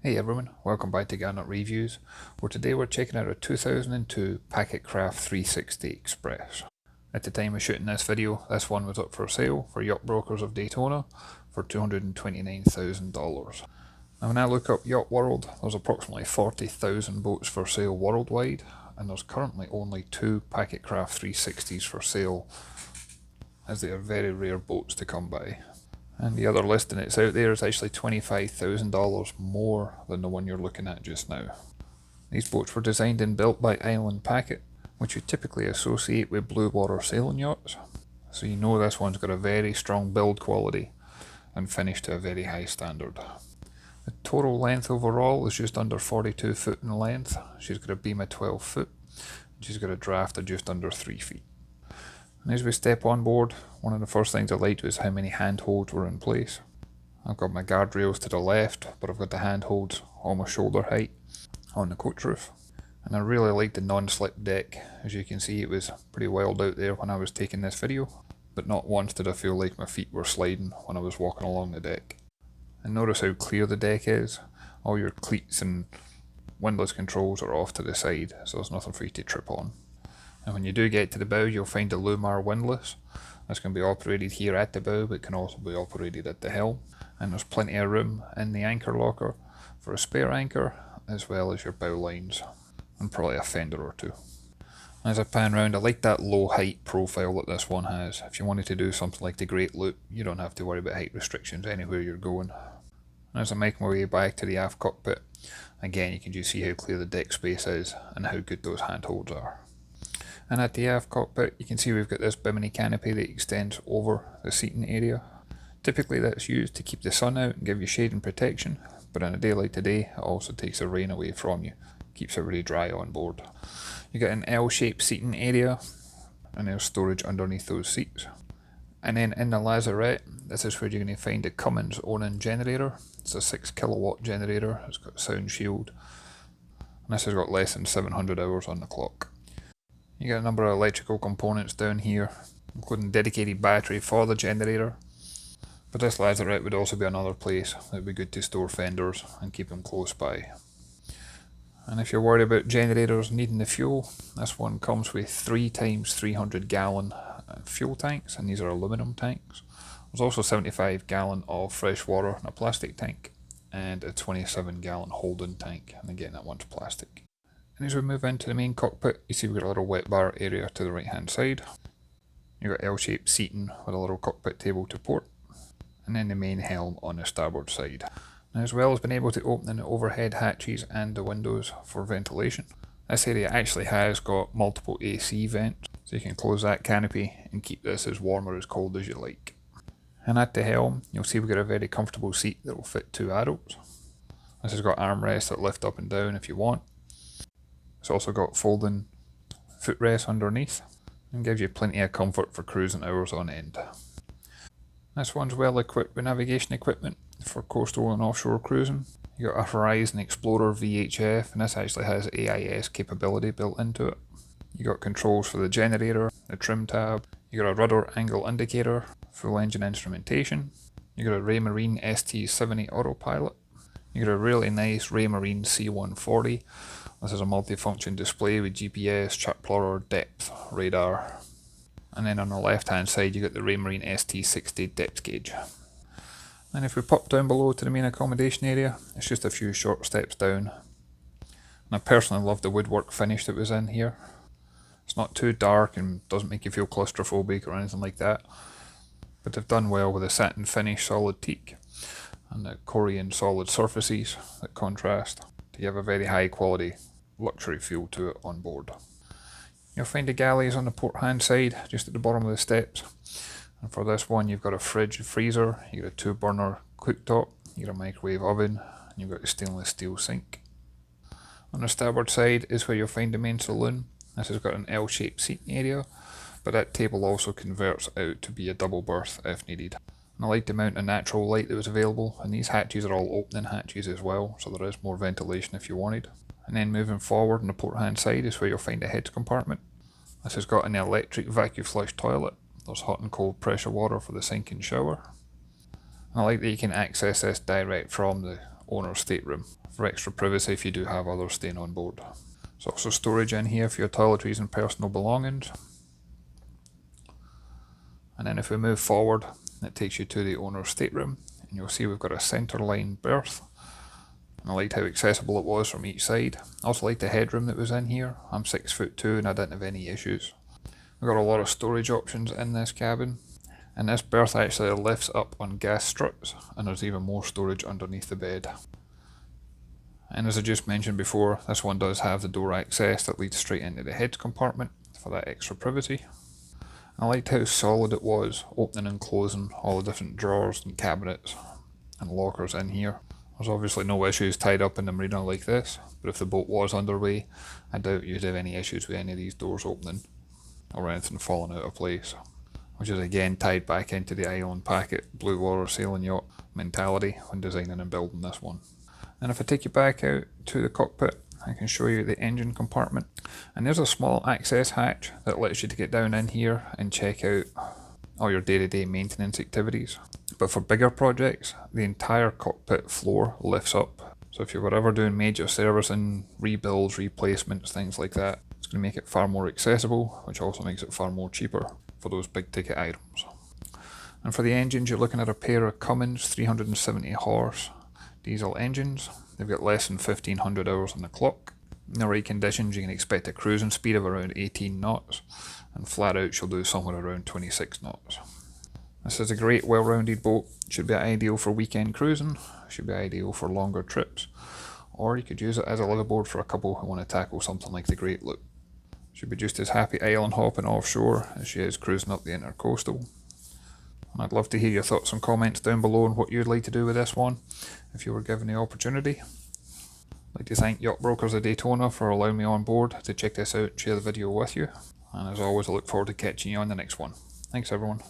Hey everyone, welcome back to Garnock Reviews, where today we're checking out a 2002 Packet Craft 360 Express. At the time of shooting this video, this one was up for sale for Yacht Brokers of Daytona for $229,000. Now when I look up Yacht World, there's approximately 40,000 boats for sale worldwide, and there's currently only 2 Packet Craft 360s for sale, as they are very rare boats to come by. And the other listing that's out there is actually $25,000 more than the one you're looking at just now. These boats were designed and built by Island Packet, which you typically associate with blue water sailing yachts. So you know this one's got a very strong build quality and finished to a very high standard. The total length overall is just under 42 foot in length. She's got a beam of 12 foot. And she's got a draft of just under 3 feet. And as we step on board, one of the first things I liked was how many handholds were in place. I've got my guardrails to the left, but I've got the handholds almost shoulder height on the coach roof. And I really liked the non-slip deck. As you can see, it was pretty wild out there when I was taking this video, but not once did I feel like my feet were sliding when I was walking along the deck. And notice how clear the deck is. All your cleats and windlass controls are off to the side, so there's nothing for you to trip on. And when you do get to the bow, you'll find a Lumar windlass. This can be operated here at the bow, but can also be operated at the helm. And there's plenty of room in the anchor locker for a spare anchor, as well as your bow lines, and probably a fender or two. As I pan round, I like that low height profile that this one has. If you wanted to do something like the Great Loop, you don't have to worry about height restrictions anywhere you're going. And as I make my way back to the aft cockpit, again you can just see how clear the deck space is and how good those handholds are. And at the aft cockpit, you can see we've got this bimini canopy that extends over the seating area. Typically that's used to keep the sun out and give you shade and protection, but on a day like today, it also takes the rain away from you, keeps everybody dry on board. You get an L-shaped seating area, and there's storage underneath those seats. And then in the lazarette, this is where you're going to find a Cummins Onan generator. It's a 6 kilowatt generator, it's got a sound shield, and this has got less than 700 hours on the clock. You get a number of electrical components down here, including a dedicated battery for the generator. But this lazarette would also be another place that would be good to store fenders and keep them close by. And if you're worried about generators needing the fuel, this one comes with 3 times 300 gallon fuel tanks, and these are aluminum tanks. There's also 75 gallon of fresh water in a plastic tank, and a 27 gallon holding tank, and again that one's plastic. And as we move into the main cockpit, you see we've got a little wet bar area to the right hand side. You've got L-shaped seating with a little cockpit table to port, and then the main helm on the starboard side. And as well as being able to open the overhead hatches and the windows for ventilation. This area actually has got multiple AC vents, so you can close that canopy and keep this as warm or as cold as you like. And at the helm, you'll see we've got a very comfortable seat that will fit 2 adults. This has got armrests that lift up and down if you want. It's also got folding footrests underneath and gives you plenty of comfort for cruising hours on end. This one's well equipped with navigation equipment for coastal and offshore cruising. You got a Horizon Explorer VHF, and this actually has AIS capability built into it. You got controls for the generator, the trim tab, you got a rudder angle indicator, full engine instrumentation, you got a Raymarine ST70 autopilot, you got a really nice Raymarine C140. This is a multi-function display with GPS, chart plotter, depth, radar. And then on the left hand side you got the Raymarine ST60 depth gauge. And if we pop down below to the main accommodation area, it's just a few short steps down. And I personally love the woodwork finish that was in here. It's not too dark and doesn't make you feel claustrophobic or anything like that. But they've done well with the satin finish solid teak and the Korean solid surfaces that contrast to give a very high quality luxury feel to it on board. You'll find the galleys on the port hand side, just at the bottom of the steps. And for this one, you've got a fridge and freezer, you've got a 2-burner cooktop, you've got a microwave oven, and you've got a stainless steel sink. On the starboard side is where you'll find the main saloon. This has got an L-shaped seating area, but that table also converts out to be a double berth if needed. And I like the amount of natural light that was available, and these hatches are all opening hatches as well, so there is more ventilation if you wanted. And then moving forward on the port hand side is where you'll find a heads compartment. This has got an electric vacuum flush toilet. There's hot and cold pressure water for the sink and shower. And I like that you can access this direct from the owner's stateroom for extra privacy if you do have others staying on board. There's also storage in here for your toiletries and personal belongings. And then if we move forward, it takes you to the owner's stateroom, and you'll see we've got a centerline berth. And I liked how accessible it was from each side. I also liked the headroom that was in here. I'm 6'2" and I didn't have any issues. We've got a lot of storage options in this cabin. And this berth actually lifts up on gas struts, and there's even more storage underneath the bed. And as I just mentioned before, this one does have the door access that leads straight into the head compartment for that extra privacy. I liked how solid it was, opening and closing all the different drawers and cabinets and lockers in here. There's obviously no issues tied up in the marina like this, but if the boat was underway, I doubt you'd have any issues with any of these doors opening or anything falling out of place. Which is again tied back into the Island Packet blue water sailing yacht mentality when designing and building this one. And if I take you back out to the cockpit, I can show you the engine compartment. And there's a small access hatch that lets you to get down in here and check out all your day-to-day maintenance activities. But for bigger projects, the entire cockpit floor lifts up. So if you were ever doing major servicing, rebuilds, replacements, things like that, it's going to make it far more accessible, which also makes it far more cheaper for those big ticket items. And for the engines, you're looking at a pair of Cummins 370 horse diesel engines. They've got less than 1500 hours on the clock. In the right conditions, you can expect a cruising speed of around 18 knots, and flat out she'll do somewhere around 26 knots. This is a great well-rounded boat. Should be ideal for weekend cruising, should be ideal for longer trips, or you could use it as a liveaboard for a couple who want to tackle something like the Great Loop. She'll be just as happy island hopping offshore as she is cruising up the intercoastal. And I'd love to hear your thoughts and comments down below on what you'd like to do with this one if you were given the opportunity. I'd like to thank Yacht Brokers of Daytona for allowing me on board to check this out and share the video with you. And as always, I look forward to catching you on the next one. Thanks everyone.